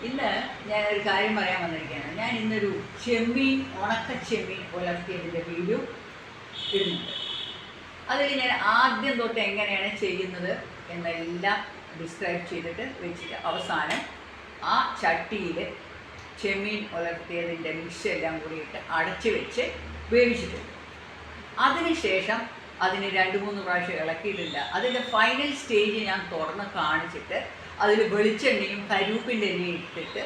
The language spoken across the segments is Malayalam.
ഇന്ന് ഞാനൊരു കാര്യം പറയാൻ വന്നിരിക്കുകയാണ്. ഞാൻ ഇന്നൊരു ചെമ്മീൻ, ഉണക്ക ചെമ്മീൻ പുലർത്തിയതിൻ്റെ വീഡിയോ ഇടുന്നുണ്ട്. അതിൽ ഞാൻ ആദ്യം തൊട്ട് എങ്ങനെയാണ് ചെയ്യുന്നത് എന്നെല്ലാം ഡിസ്ക്രൈബ് ചെയ്തിട്ട് വെച്ചിട്ട് അവസാനം ആ ചട്ടിയിൽ ചെമ്മീൻ പുലർത്തിയതിൻ്റെ മിക്സ് എല്ലാം കൂടിയിട്ട് അടച്ചു വെച്ച് വേവിച്ചിട്ടുണ്ട്. അതിനുശേഷം അതിന് 2-3 പ്രാവശ്യം ഇളക്കിയിട്ടില്ല. അതിൻ്റെ ഫൈനൽ സ്റ്റേജ് ഞാൻ തുറന്ന് കാണിച്ചിട്ട് അതിൽ വെളിച്ചെണ്ണയും കരിവേപ്പിൻ്റെ എണ്ണയും ഇട്ടിട്ട്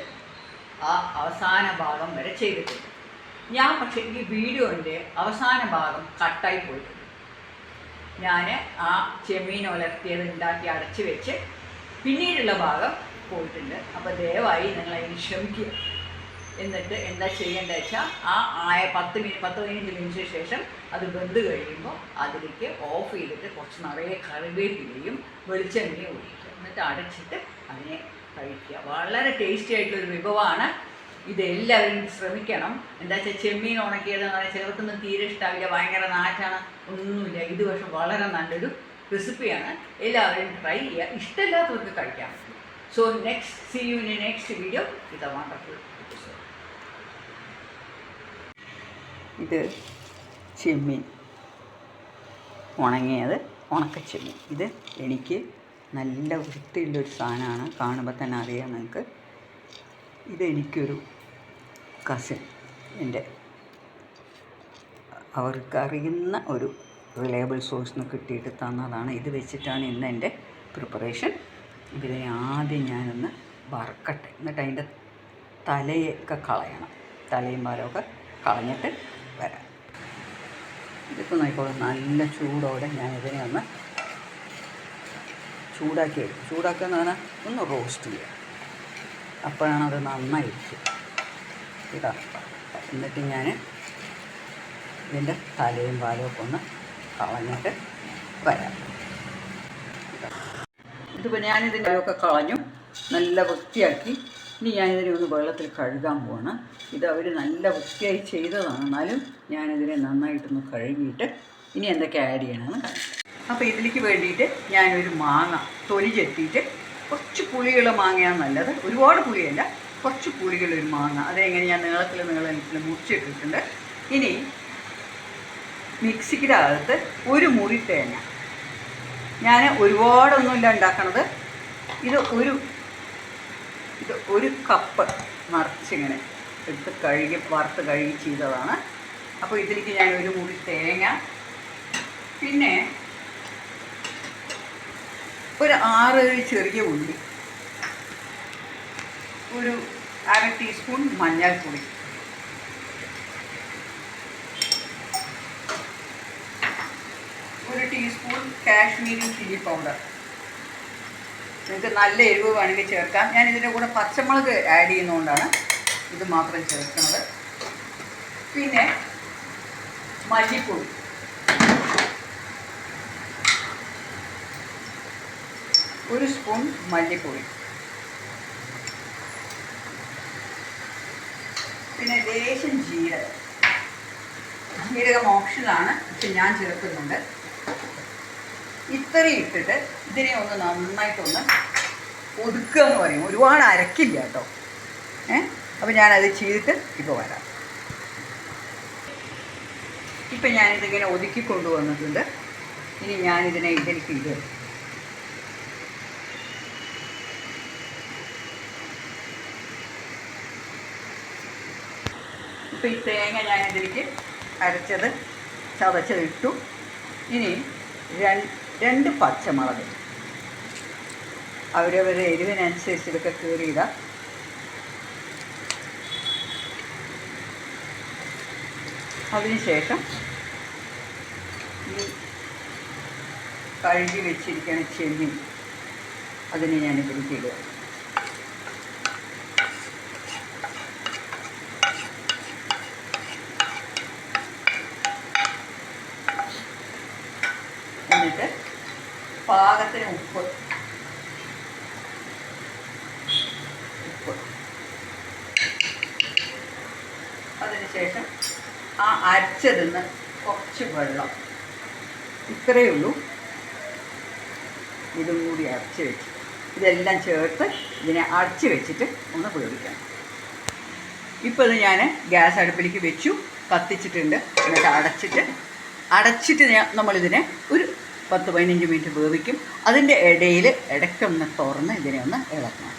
ആ അവസാന ഭാഗം വരെ ചെയ്തിട്ടുണ്ട്. ഞാൻ പക്ഷേ ഈ വീഡിയോൻ്റെ അവസാന ഭാഗം കട്ടായി പോയിട്ടുണ്ട്. ഞാൻ ആ ചെമ്മീൻ ഉലർത്തിയത് ഉണ്ടാക്കി അടച്ചു വെച്ച് പിന്നീടുള്ള ഭാഗം പോയിട്ടുണ്ട്. അപ്പോൾ ദയവായി നിങ്ങളതിന് ക്ഷമിക്കുക. എന്നിട്ട് എന്താ ചെയ്യേണ്ടത് വെച്ചാൽ ആ 10-15 മിനിറ്റിന് ശേഷം അത് വെന്ത് കഴിയുമ്പോൾ അതിലേക്ക് ഓഫ് ചെയ്തിട്ട് കുറച്ച് നിറയെ കറിവേപ്പിലയും വെളിച്ചെണ്ണയും ഒഴിക്കുക. എന്നിട്ട് അടച്ചിട്ട് അതിനെ കഴിക്കുക. വളരെ ടേസ്റ്റി ആയിട്ടുള്ളൊരു വിഭവമാണ്. ഇതെല്ലാവരും ശ്രമിക്കണം. എന്താ വെച്ചാൽ ചെമ്മീൻ ഉണക്കിയതെന്ന് പറഞ്ഞാൽ ചിലർക്കൊന്നും തീരെ ഇഷ്ടമാവില്ല, ഭയങ്കര നാറ്റാണ്, ഒന്നുമില്ല. ഇത് പക്ഷെ വളരെ നല്ലൊരു റെസിപ്പിയാണ്. എല്ലാവരും ട്രൈ ചെയ്യുക. ഇഷ്ടമില്ലാത്തവർക്ക് കഴിക്കാൻ പറ്റും. So see you in the next video with a wonderful episode. ഇത് ചെമ്മീൻ ഉണങ്ങിയത്, ഉണക്ക ചെമ്മീൻ. ഇത് എനിക്ക് നല്ല വൃത്തിയുള്ളൊരു സാധനമാണ്. കാണുമ്പോൾ തന്നെ അറിയാം നിങ്ങൾക്ക്. ഇതെനിക്കൊരു കസിൻ അവർക്കറിയുന്ന ഒരു റിലയബിൾ സോഴ്സിൽ നിന്ന് കിട്ടിയിട്ട് തന്നതാണ്. ഇത് വെച്ചിട്ടാണ് ഇന്ന് എൻ്റെ പ്രിപ്പറേഷൻ. ഇതിനെ ആദ്യം ഞാനൊന്ന് വറക്കട്ടെ. എന്നിട്ട് അതിൻ്റെ തലയൊക്കെ കളയണം. തലയും പാലമൊക്കെ കളഞ്ഞിട്ട് വരാം. ഇതിപ്പോൾ നോക്കിക്കോളൂ, നല്ല ചൂടോടെ ഞാനിതിനെ ഒന്ന് ചൂടാക്കി എടുക്കും. ചൂടാക്കുക എന്ന് പറഞ്ഞാൽ ഒന്ന് റോസ്റ്റ് ചെയ്യുക. അപ്പോഴാണ് അത് നന്നായിരിക്കും. ഇതാ. എന്നിട്ട് ഞാൻ ഇതിൻ്റെ തലയും പാലമൊക്കെ ഒന്ന് കളഞ്ഞിട്ട് വരാം. ഇതിപ്പോൾ ഞാനിതിൻ്റെ ഒക്കെ കളഞ്ഞു, നല്ല വൃത്തിയാക്കി. ഇനി ഞാനിതിനെ ഒന്ന് വെള്ളത്തിൽ കഴുകാൻ പോവാണ്. ഇത് അവർ നല്ല വൃത്തിയായി ചെയ്തതാണ്. എന്നാലും ഞാനിതിനെ നന്നായിട്ടൊന്ന് കഴുകിയിട്ട് ഇനി എന്തൊക്കെ ആഡ് ചെയ്യണമെന്ന് കാണിക്കാം. അപ്പോൾ ഇതിലേക്ക് വേണ്ടിയിട്ട് ഞാനൊരു മാങ്ങ തൊലി ചെത്തിയിട്ട്, കുറച്ച് പുളിയുള്ള മാങ്ങയാണ് നല്ലത്, ഒരുപാട് പുളിയല്ല, കുറച്ച് പുളിയുള്ളൊരു മാങ്ങ. അതെങ്ങനെ ഞാൻ നീളത്തിൽ മുറിച്ചിട്ടിട്ടുണ്ട്. ഇനി മിക്സിയുടെ അകത്ത് ഒരു മുറി തേങ്ങ. ഞാൻ ഒരുപാടൊന്നുമില്ല ഉണ്ടാക്കണത്. ഇത് ഒരു കപ്പ് നിറച്ചിങ്ങനെ എടുത്ത് വറുത്ത് കഴുകി ചെയ്തതാണ്. അപ്പോൾ ഇതിലേക്ക് ഞാൻ ഒരു മുറി തേങ്ങ, പിന്നെ ഒരു 6 ചെറിയ ഉള്ളി, ഒരു 1/2 ടീസ്പൂൺ മഞ്ഞൾപ്പൊടി, ഒരു ടീസ്പൂൺ കാശ്മീരി ചില്ലി പൗഡർ. നിങ്ങൾക്ക് നല്ല എരിവ് വേണമെങ്കിൽ ചേർക്കാം. ഞാൻ ഇതിൻ്റെ കൂടെ പച്ചമുളക് ആഡ് ചെയ്യുന്നതുകൊണ്ടാണ് ഇത് മാത്രം ചേർക്കുന്നത്. പിന്നെ മല്ലിപ്പൊടി, ഒരു സ്പൂൺ മല്ലിപ്പൊടി, പിന്നെ ലേശം ജീരകം ഓപ്ഷനാണ്, പക്ഷെ ഞാൻ ചേർക്കുന്നുണ്ട്. ഇത്രയും ഇട്ടിട്ട് ഇതിനെ ഒന്ന് നന്നായിട്ടൊന്ന് ഒതുക്കുക എന്ന് പറയും. ഒരുപാട് അരക്കില്ല കേട്ടോ. അപ്പോൾ ഞാനത് ചെയ്തിട്ട് ഇപ്പോൾ വരാം. ഇപ്പം ഞാനിതിങ്ങനെ ഒതുക്കി കൊണ്ടുവന്നിട്ടുണ്ട്. ഇനി ഞാനിതിനെ ഇതിലേക്ക് ഇടും. ഇപ്പോൾ ഈ തേങ്ങ ഞാനിതിലേക്ക് ചതച്ചത് ഇട്ടു. ഇനി 2 പച്ചമുളക്, അവരവരുടെ എരിവിനനുസരിച്ച് ഇതൊക്കെ കീറിയിടാം. അതിനുശേഷം ഈ കഴുകി വെച്ചിരിക്കുന്ന ചെമ്മീൻ അതിന് ഞാനിതിലേക്ക് ഇടുക. എന്നിട്ട് പാകത്തിന് ഉപ്പ് അതിനുശേഷം ആ അരച്ചതിന്ന് കുറച്ച് വെള്ളം, ഇത്രയേ ഉള്ളൂ. ഇതും കൂടി അരച്ച് വെച്ച് ഇതെല്ലാം ചേർത്ത് ഇതിനെ അടച്ച് വെച്ചിട്ട് ഒന്ന് വേവിക്കണം. ഇപ്പോൾ ഇത് ഞാൻ ഗ്യാസ് അടുപ്പിലേക്ക് വെച്ചു, കത്തിച്ചിട്ടുണ്ട്. എന്നിട്ട് അടച്ചിട്ട് നമ്മളിതിനെ ഒരു 10-15 മിനിറ്റ് വേവിക്കും. അതിൻ്റെ ഇടയിൽ ഇടയ്ക്കൊന്ന് തുറന്ന് ഇതിനെ ഒന്ന് ഇളക്കണം.